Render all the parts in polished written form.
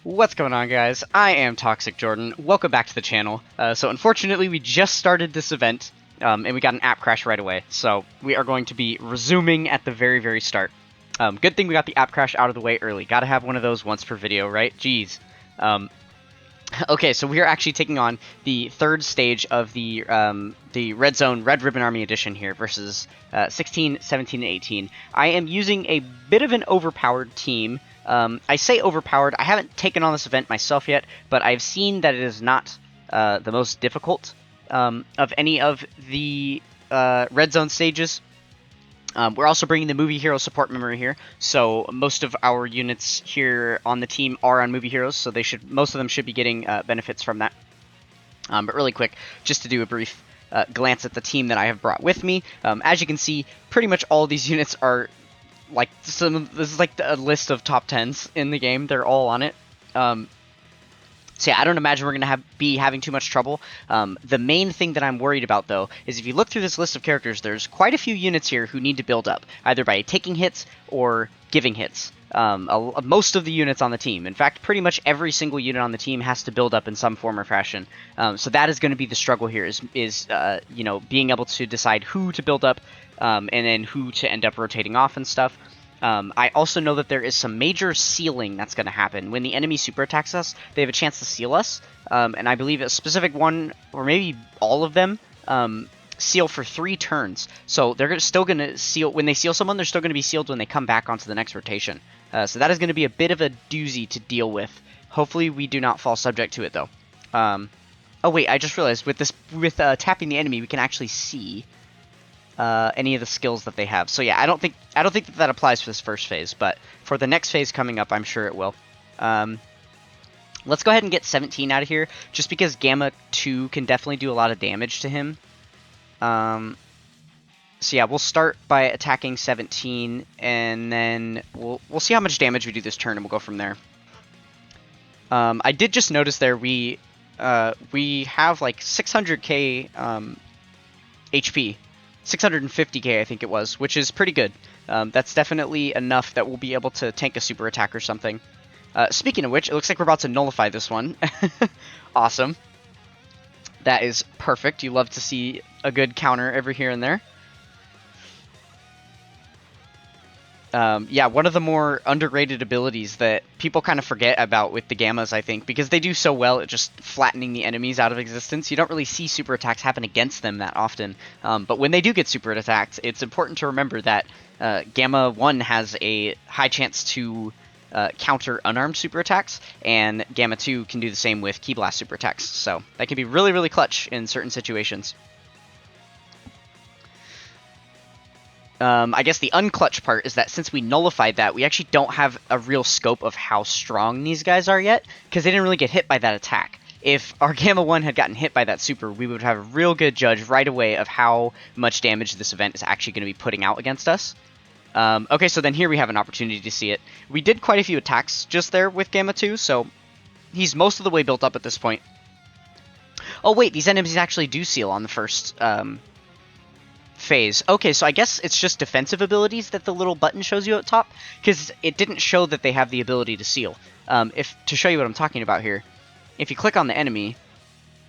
What's going on, guys? I am Toxic Jordan. Welcome back to the channel. So unfortunately, we just started this event, and we got an app crash right away. So we are going to be resuming at the very start. Good thing we got the app crash out of the way early. Gotta have one of those once per video, right? Jeez. Okay, so we are actually taking on the third stage of the Red Zone Red Ribbon Army Edition here versus 16, 17, and 18. I am using a bit of an overpowered team. I say overpowered. I haven't taken on this event myself yet, but I've seen that it is not the most difficult of any of the Red Zone stages. We're also bringing the Movie Hero support memory here, so most of our units here on the team are on Movie Heroes, so most of them should be getting benefits from that. But really quick, just to do a brief glance at the team that I have brought with me. As you can see, pretty much all of these units are like this is like a list of top 10s in the game. They're all on it. So yeah, I don't imagine we're going to be having too much trouble. The main thing that I'm worried about, though, is if you look through this list of characters, there's quite a few units here who need to build up, either by taking hits or giving hits. Most of the units on the team, in fact, pretty much every single unit on the team has to build up in some form or fashion. So that is going to be the struggle here, is you know, being able to decide who to build up and then who to end up rotating off and stuff. I also know that there is some major sealing that's going to happen. When the enemy super attacks us, they have a chance to seal us, and I believe a specific one, or maybe all of them, seal for 3 turns. So they're still going to seal, when they seal someone, they're still going to be sealed when they come back onto the next rotation. So that is going to be a bit of a doozy to deal with. Hopefully we do not fall subject to it, though. Oh wait, I just realized, with tapping the enemy, we can actually see any of the skills that they have. So yeah, I don't think that applies for this first phase, but for the next phase coming up, I'm sure it will. Let's go ahead and get 17 out of here, just because Gamma 2 can definitely do a lot of damage to him. So yeah, we'll start by attacking 17, and then we'll see how much damage we do this turn, and we'll go from there. I did just notice there we have like 600k HP. 650k, I think it was, which is pretty good. That's definitely enough that we'll be able to tank a super attack or something. Speaking of which, it looks like we're about to nullify this one. Awesome. That is perfect. You love to see a good counter every here and there. Yeah, one of the more underrated abilities that people kind of forget about with the Gammas, I think, because they do so well at just flattening the enemies out of existence. You don't really see super attacks happen against them that often, but when they do get super attacks, it's important to remember that Gamma 1 has a high chance to counter unarmed super attacks, and Gamma 2 can do the same with Ki Blast super attacks, so that can be really clutch in certain situations. I guess the unclutch part is that since we nullified that, we actually don't have a real scope of how strong these guys are yet, because they didn't really get hit by that attack. If our Gamma 1 had gotten hit by that super, we would have a real good judge right away of how much damage this event is actually going to be putting out against us. Okay, so then here we have an opportunity to see it. We did quite a few attacks just there with Gamma 2, so he's most of the way built up at this point. Oh wait, these enemies actually do seal on the first phase. Okay, so I guess it's just defensive abilities that the little button shows you at top, because it didn't show that they have the ability to seal. To show you what I'm talking about here, if you click on the enemy,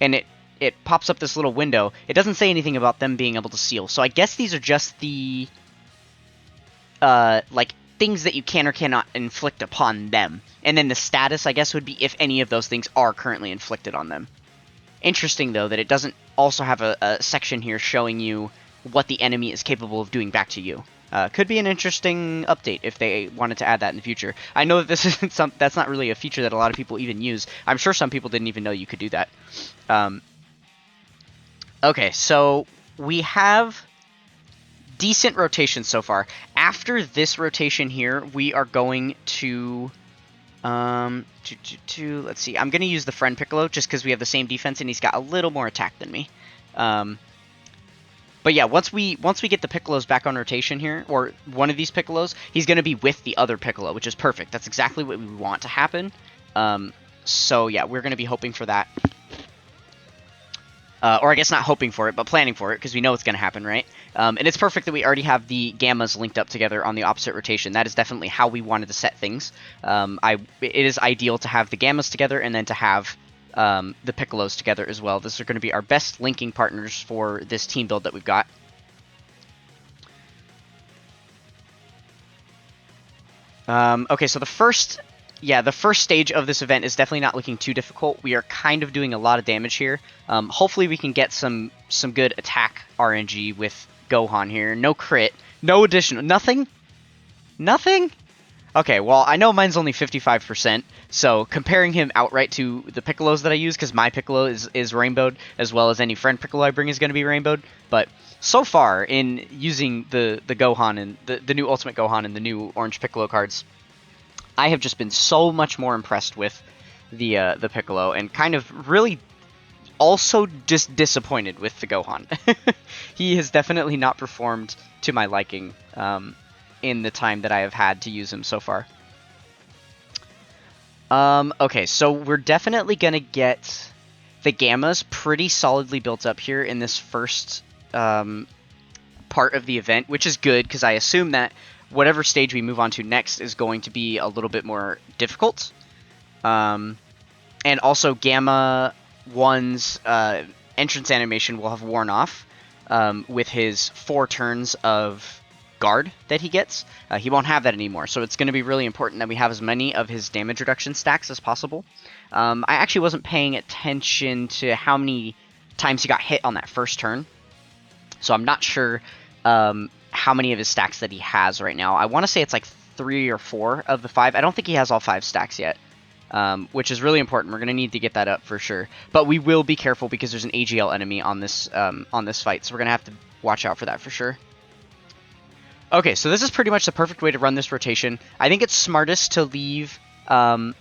and it pops up this little window, it doesn't say anything about them being able to seal. So I guess these are just the like things that you can or cannot inflict upon them, and then the status, I guess, would be if any of those things are currently inflicted on them. Interesting, though, that it doesn't also have a section here showing you what the enemy is capable of doing back to you. Could be an interesting update if they wanted to add that in the future. I know that this isn't that's not really a feature that a lot of people even use. I'm sure some people didn't even know you could do that. Okay, so we have decent rotation so far. After this rotation here, we are going to let's see. I'm going to use the friend Piccolo just because we have the same defense and he's got a little more attack than me. But yeah, once we get the Piccolos back on rotation here, or one of these Piccolos, he's going to be with the other Piccolo, which is perfect. That's exactly what we want to happen. So yeah, we're going to be hoping for that. Or I guess not hoping for it, but planning for it, because we know it's going to happen, right? And it's perfect that we already have the Gammas linked up together on the opposite rotation. That is definitely how we wanted to set things. It is ideal to have the Gammas together and then to have the Piccolos together as well. These are going to be our best linking partners for this team build that we've got. Okay, so the first stage of this event is definitely not looking too difficult. We are kind of doing a lot of damage here. Hopefully we can get some good attack RNG with Gohan here. No crit, no additional, nothing? Okay, well, I know mine's only 55%, so comparing him outright to the Piccolos that I use, because my Piccolo is rainbowed, as well as any friend Piccolo I bring is going to be rainbowed, but so far, in using the Gohan and the new Ultimate Gohan and the new Orange Piccolo cards, I have just been so much more impressed with the Piccolo, and kind of really also just disappointed with the Gohan. He has definitely not performed to my liking in the time that I have had to use him so far. Okay, so we're definitely going to get the Gammas pretty solidly built up here in this first part of the event, which is good because I assume that whatever stage we move on to next is going to be a little bit more difficult. And also Gamma 1's entrance animation will have worn off with his 4 turns of guard that he gets. He won't have that anymore, so it's going to be really important that we have as many of his damage reduction stacks as possible. I actually wasn't paying attention to how many times he got hit on that first turn, so I'm not sure how many of his stacks that he has right now. I want to say it's like 3 or 4 of the 5. I don't think he has all 5 stacks yet, which is really important. We're going to need to get that up for sure. But we will be careful because there's an AGL enemy on this fight, so we're going to have to watch out for that for sure. Okay, so this is pretty much the perfect way to run this rotation. I think it's smartest to leave the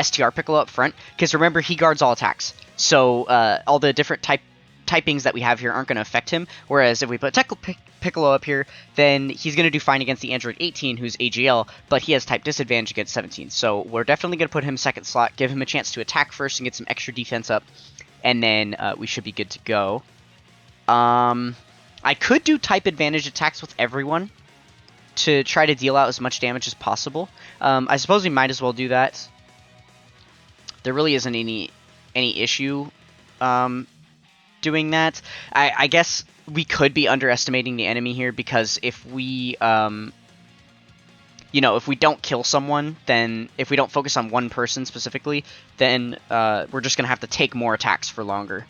STR Piccolo up front, because remember, he guards all attacks. So all the different typings that we have here aren't going to affect him, whereas if we put Piccolo up here, then he's going to do fine against the Android 18, who's AGL, but he has type disadvantage against 17. So we're definitely going to put him second slot, give him a chance to attack first and get some extra defense up, and then we should be good to go. I could do type advantage attacks with everyone to try to deal out as much damage as possible. I suppose we might as well do that. There really isn't any issue doing that. I guess we could be underestimating the enemy here, because if we if we don't kill someone, then if we don't focus on one person specifically, then we're just gonna have to take more attacks for longer.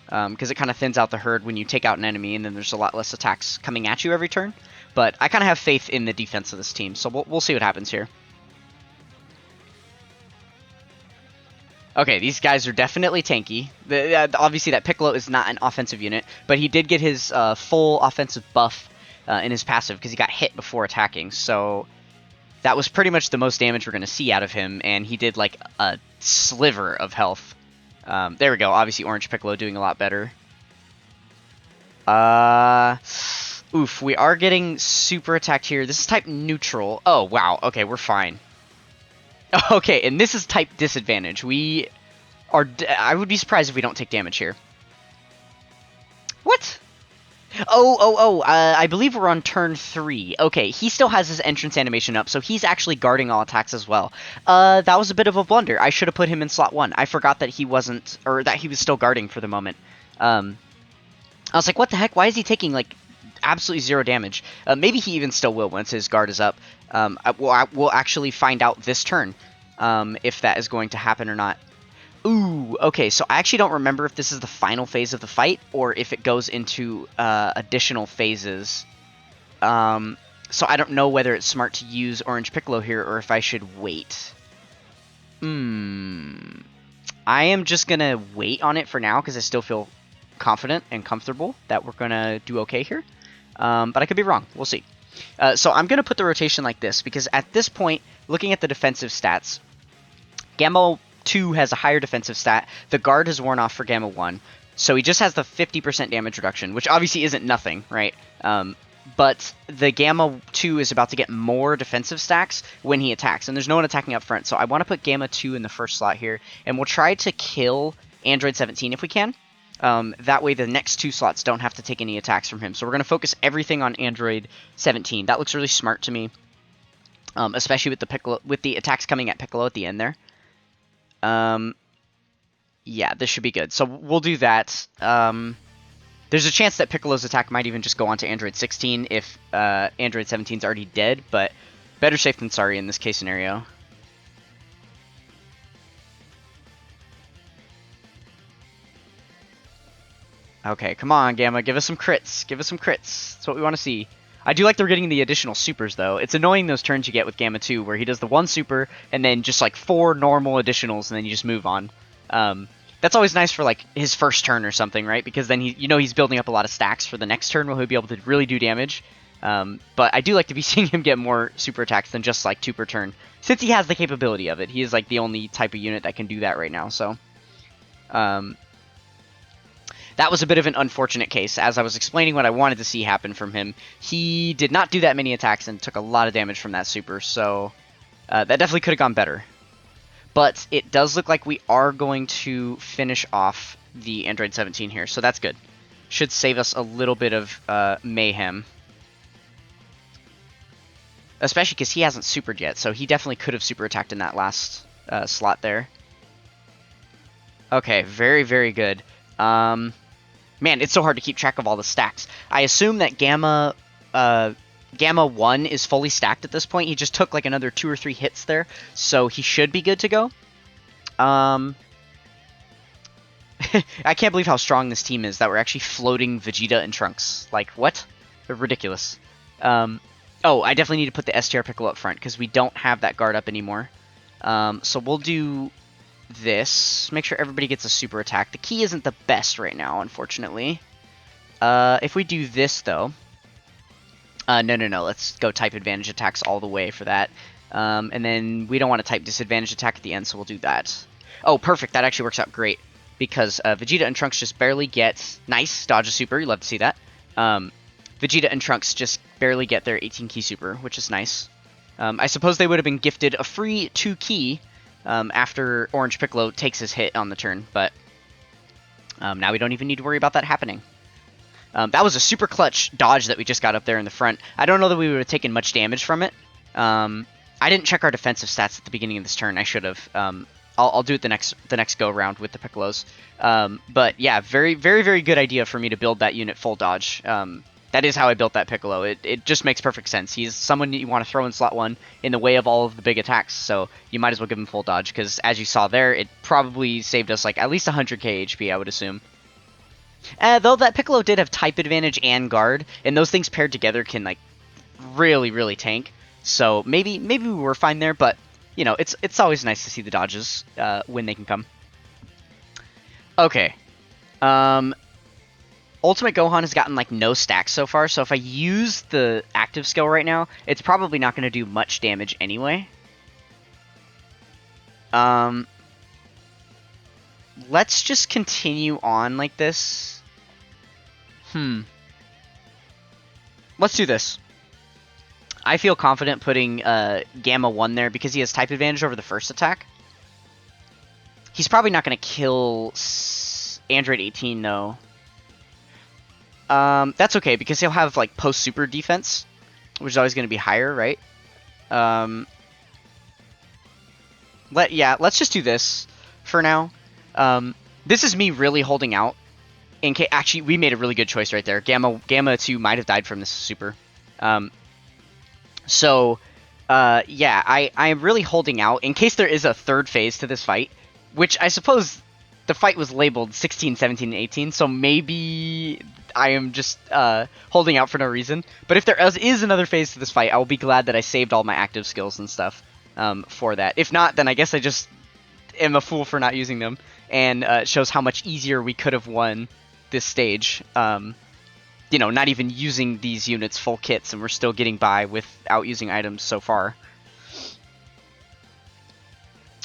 Because it kind of thins out the herd when you take out an enemy, and then there's a lot less attacks coming at you every turn. But I kind of have faith in the defense of this team, so we'll see what happens here. Okay, these guys are definitely tanky. Obviously, that Piccolo is not an offensive unit, but he did get his full offensive buff in his passive because he got hit before attacking. So that was pretty much the most damage we're going to see out of him, and he did like a sliver of health. There we go. Obviously, Orange Piccolo doing a lot better. Oof, we are getting super attacked here. This is type neutral. Oh, wow. Okay, we're fine. Okay, and this is type disadvantage. I would be surprised if we don't take damage here. What? I believe we're on turn 3. Okay, he still has his entrance animation up, so he's actually guarding all attacks as well. That was a bit of a blunder. I should have put him in slot 1. I forgot that he wasn't, or that he was still guarding for the moment. I was like, what the heck? Why is he taking, like, absolutely 0 damage? Maybe he even still will once his guard is up. We'll actually find out this turn if that is going to happen or not. Ooh, okay, so I actually don't remember if this is the final phase of the fight or if it goes into additional phases. So I don't know whether it's smart to use Orange Piccolo here or if I should wait. I am just going to wait on it for now because I still feel confident and comfortable that we're going to do okay here. But I could be wrong. We'll see. So I'm going to put the rotation like this because at this point, looking at the defensive stats, Gamma 2 has a higher defensive stat. The guard has worn off for Gamma 1, so he just has the 50% damage reduction, which obviously isn't nothing, right? But the Gamma 2 is about to get more defensive stacks when he attacks, and there's no one attacking up front, so I want to put Gamma 2 in the first slot here, and we'll try to kill Android 17 if we can. That way the next 2 slots don't have to take any attacks from him. So we're going to focus everything on Android 17. That looks really smart to me, especially with the Piccolo, with the attacks coming at Piccolo at the end there. Yeah, this should be good. So we'll do that. There's a chance that Piccolo's attack might even just go on to Android 16 if Android 17's already dead, but better safe than sorry in this case scenario. Okay, come on, Gamma. Give us some crits. Give us some crits. That's what we want to see. I do like they're getting the additional supers, though. It's annoying those turns you get with Gamma 2, where he does the 1 super, and then just, like, 4 normal additionals, and then you just move on. That's always nice for, like, his first turn or something, right? Because then, he's building up a lot of stacks for the next turn where he'll be able to really do damage. But I do like to be seeing him get more super attacks than just, like, 2 per turn. Since he has the capability of it. He is, like, the only type of unit that can do that right now, so... That was a bit of an unfortunate case. As I was explaining what I wanted to see happen from him, he did not do that many attacks and took a lot of damage from that super, so that definitely could have gone better. But it does look like we are going to finish off the Android 17 here, so that's good. Should save us a little bit of mayhem. Especially because he hasn't supered yet, so he definitely could have super attacked in that last slot there. Okay, very, very good. Man, it's so hard to keep track of all the stacks. I assume that Gamma 1 is fully stacked at this point. He just took like another 2 or 3 hits there, so he should be good to go. I can't believe how strong this team is that we're actually floating Vegeta and Trunks. Like, what? They're ridiculous. Oh, I definitely need to put the STR Piccolo up front because we don't have that guard up anymore. So we'll do... this. Make sure everybody gets a super attack. The key isn't the best right now, unfortunately. If we do this, though... No. Let's go type advantage attacks all the way for that. And then we don't want to type disadvantage attack at the end, so we'll do that. Oh, perfect. That actually works out great. Because Vegeta and Trunks just barely get... Nice. Dodge a super. You love to see that. Vegeta and Trunks just barely get their 18 key super, which is nice. I suppose they would have been gifted a free 2 key... after Orange Piccolo takes his hit on the turn, but now we don't even need to worry about that happening. That was a super clutch dodge that we just got up there in the front. I don't know that we would have taken much damage from it. I didn't check our defensive stats at the beginning of this turn. I should have. I'll do it the next go around with the Piccolos. But yeah, very, very, very good idea for me to build that unit full dodge. That is how I built that Piccolo. It just makes perfect sense. He's someone you want to throw in slot 1 in the way of all of the big attacks, so you might as well give him full dodge, because as you saw there, it probably saved us like at least 100k HP, I would assume. Though that Piccolo did have type advantage and guard, and those things paired together can like really, really tank. So maybe we were fine there, but you know, it's always nice to see the dodges when they can come. Okay. Ultimate Gohan has gotten, like, no stacks so far, so if I use the active skill right now, it's probably not going to do much damage anyway. Let's just continue on like this. Let's do this. I feel confident putting Gamma 1 there because he has type advantage over the first attack. He's probably not going to kill Android 18, though. That's okay, because he'll have, like, post-super defense, which is always going to be higher, right? Let's just do this for now. This is me really holding out. Actually, we made a really good choice right there. Gamma 2 might have died from this super. I am really holding out in case there is a third phase to this fight, which I suppose the fight was labeled 16, 17, and 18, so maybe I am just holding out for no reason. But if there is another phase to this fight, I will be glad that I saved all my active skills and stuff for that. If not, then I guess I just am a fool for not using them, and it shows how much easier we could have won this stage. You know, not even using these units full kits, and we're still getting by without using items so far.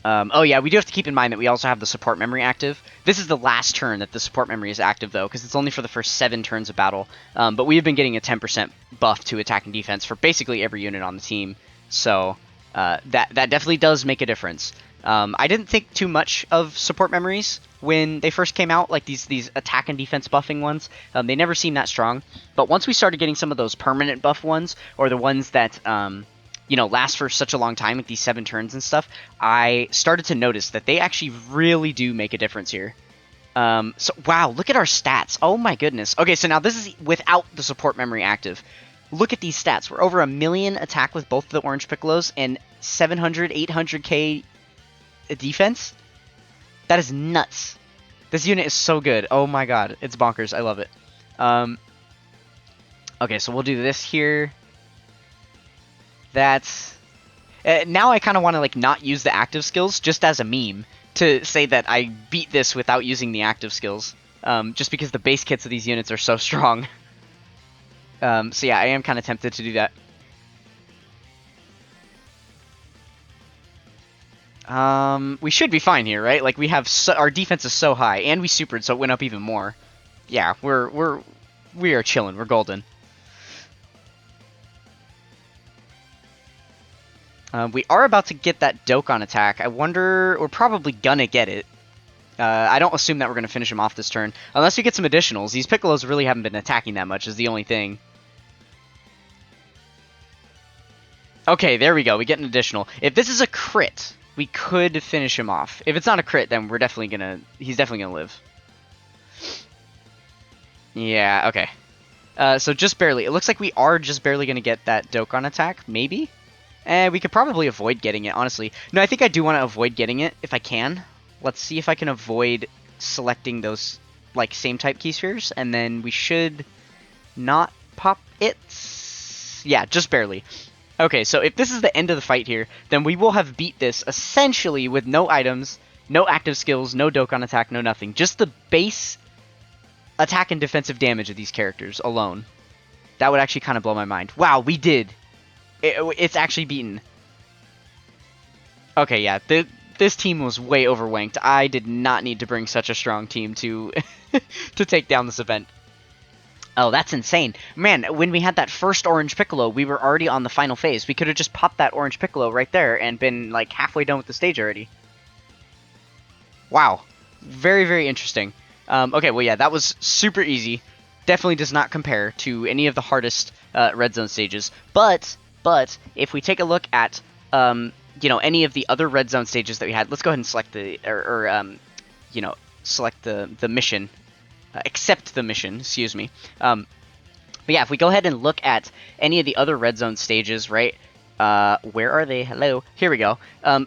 Oh yeah, we do have to keep in mind that we also have the support memory active. This is the last turn that the support memory is active, though, because it's only for the first 7 turns of battle. But we have been getting a 10% buff to attack and defense for basically every unit on the team, so that definitely does make a difference. I didn't think too much of support memories when they first came out, like these attack and defense buffing ones. They never seemed that strong. But once we started getting some of those permanent buff ones, or the ones that last for such a long time, like these 7 turns and stuff, I started to notice that they actually really do make a difference here. So wow, look at our stats. Oh my goodness. Okay, so now this is without the support memory active. Look at these stats. We're over 1 million attack with both the orange Piccolos and 700, 800k defense. That is nuts. This unit is so good. Oh my god, it's bonkers. I love it. Okay, so we'll do this here. That's now I kind of want to like not use the active skills just as a meme to say that I beat this without using the active skills. Just because the base kits of these units are so strong. So yeah, I am kind of tempted to do that. We should be fine here, right? Like we have our defense is so high, and we supered, so it went up even more. Yeah, we are chilling. We're golden. We are about to get that Dokkan attack. I wonder, we're probably gonna get it. I don't assume that we're gonna finish him off this turn, unless we get some additionals. These Piccolos really haven't been attacking that much, is the only thing. Okay, there we go. We get an additional. If this is a crit, we could finish him off. If it's not a crit, then we're definitely gonna... he's definitely gonna live. Yeah, okay. So just barely. It looks like we are just barely gonna get that Dokkan attack, maybe? We could probably avoid getting it, honestly. No, I think I do want to avoid getting it, if I can. Let's see if I can avoid selecting those, like, same type key spheres, and then we should not pop it. Yeah, just barely. Okay, so if this is the end of the fight here, then we will have beat this essentially with no items, no active skills, no Dokkan attack, no nothing. Just the base attack and defensive damage of these characters alone. That would actually kind of blow my mind. Wow, we did. It's actually beaten. Okay, yeah, this team was way overwanked. I did not need to bring such a strong team to to take down this event. Oh, that's insane. Man, when we had that first orange Piccolo, we were already on the final phase. We could have just popped that orange Piccolo right there and been, like, halfway done with the stage already. Wow. Very, very interesting. Okay, well, yeah, that was super easy. Definitely does not compare to any of the hardest red zone stages. But if we take a look at, any of the other red zone stages that we had, let's go ahead and select select the mission. Accept the mission, excuse me. But yeah, if we go ahead and look at any of the other red zone stages, right? Where are they? Hello. Here we go.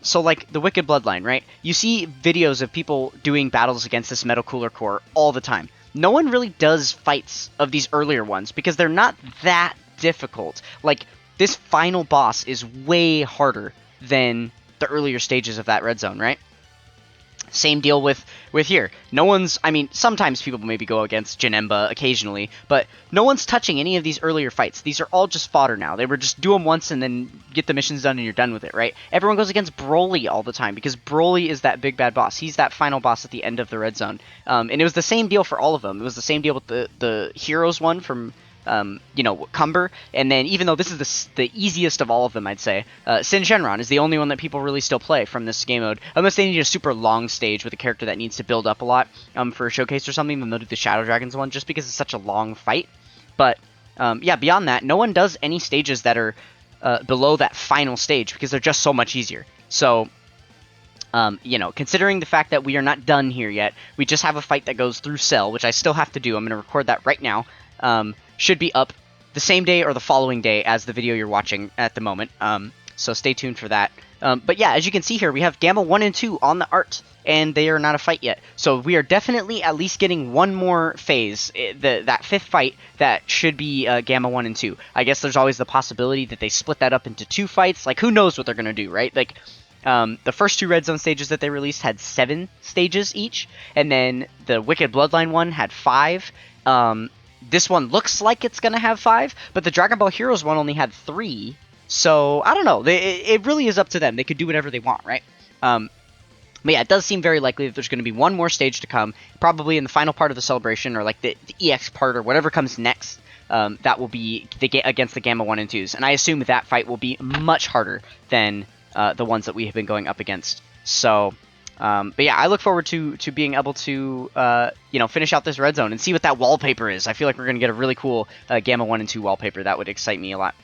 So like the Wicked Bloodline, right? You see videos of people doing battles against this Metal Cooler Core all the time. No one really does fights of these earlier ones because they're not that difficult. Like, this final boss is way harder than the earlier stages of that red zone, right? Same deal with here. No one's... I mean, sometimes people maybe go against Janemba occasionally, but no one's touching any of these earlier fights. These are all just fodder now. They were just do them once and then get the missions done and you're done with it, right? Everyone goes against Broly all the time because Broly is that big bad boss. He's that final boss at the end of the red zone. And it was the same deal for all of them. It was the same deal with the Heroes one from... Cumber, and then even though this is the easiest of all of them, I'd say, Sin Shenron is the only one that people really still play from this game mode, unless they need a super long stage with a character that needs to build up a lot for a showcase or something, then they'll do the Shadow Dragons one, just because it's such a long fight. But, yeah, beyond that, no one does any stages that are below that final stage, because they're just so much easier. So, considering the fact that we are not done here yet, we just have a fight that goes through Cell, which I still have to do. I'm going to record that right now. Should be up the same day or the following day as the video you're watching at the moment. So stay tuned for that. But yeah, as you can see here, we have Gamma 1 and 2 on the art, and they are not a fight yet. So we are definitely at least getting one more phase, that fifth fight, that should be Gamma 1 and 2. I guess there's always the possibility that they split that up into 2 fights. Like, who knows what they're going to do, right? Like, the first 2 Red Zone stages that they released had 7 stages each, and then the Wicked Bloodline one had 5. This one looks like it's going to have 5, but the Dragon Ball Heroes one only had 3. So, I don't know. It really is up to them. They could do whatever they want, right? But yeah, it does seem very likely that there's going to be one more stage to come, probably in the final part of the celebration, or like the EX part, or whatever comes next. That will be against the Gamma 1 and 2s. And I assume that fight will be much harder than the ones that we have been going up against So, but yeah, I look forward to being able to finish out this red zone and see what that wallpaper is. I feel like we're gonna get a really cool Gamma 1 and 2 wallpaper. That would excite me a lot.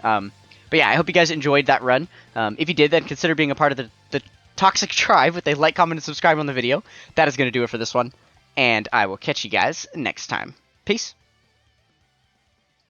But yeah, I hope you guys enjoyed that run. If you did, then consider being a part of the Toxic Tribe with a like, comment, and subscribe on the video. That is going to do it for this one, and I will catch you guys next time. Peace.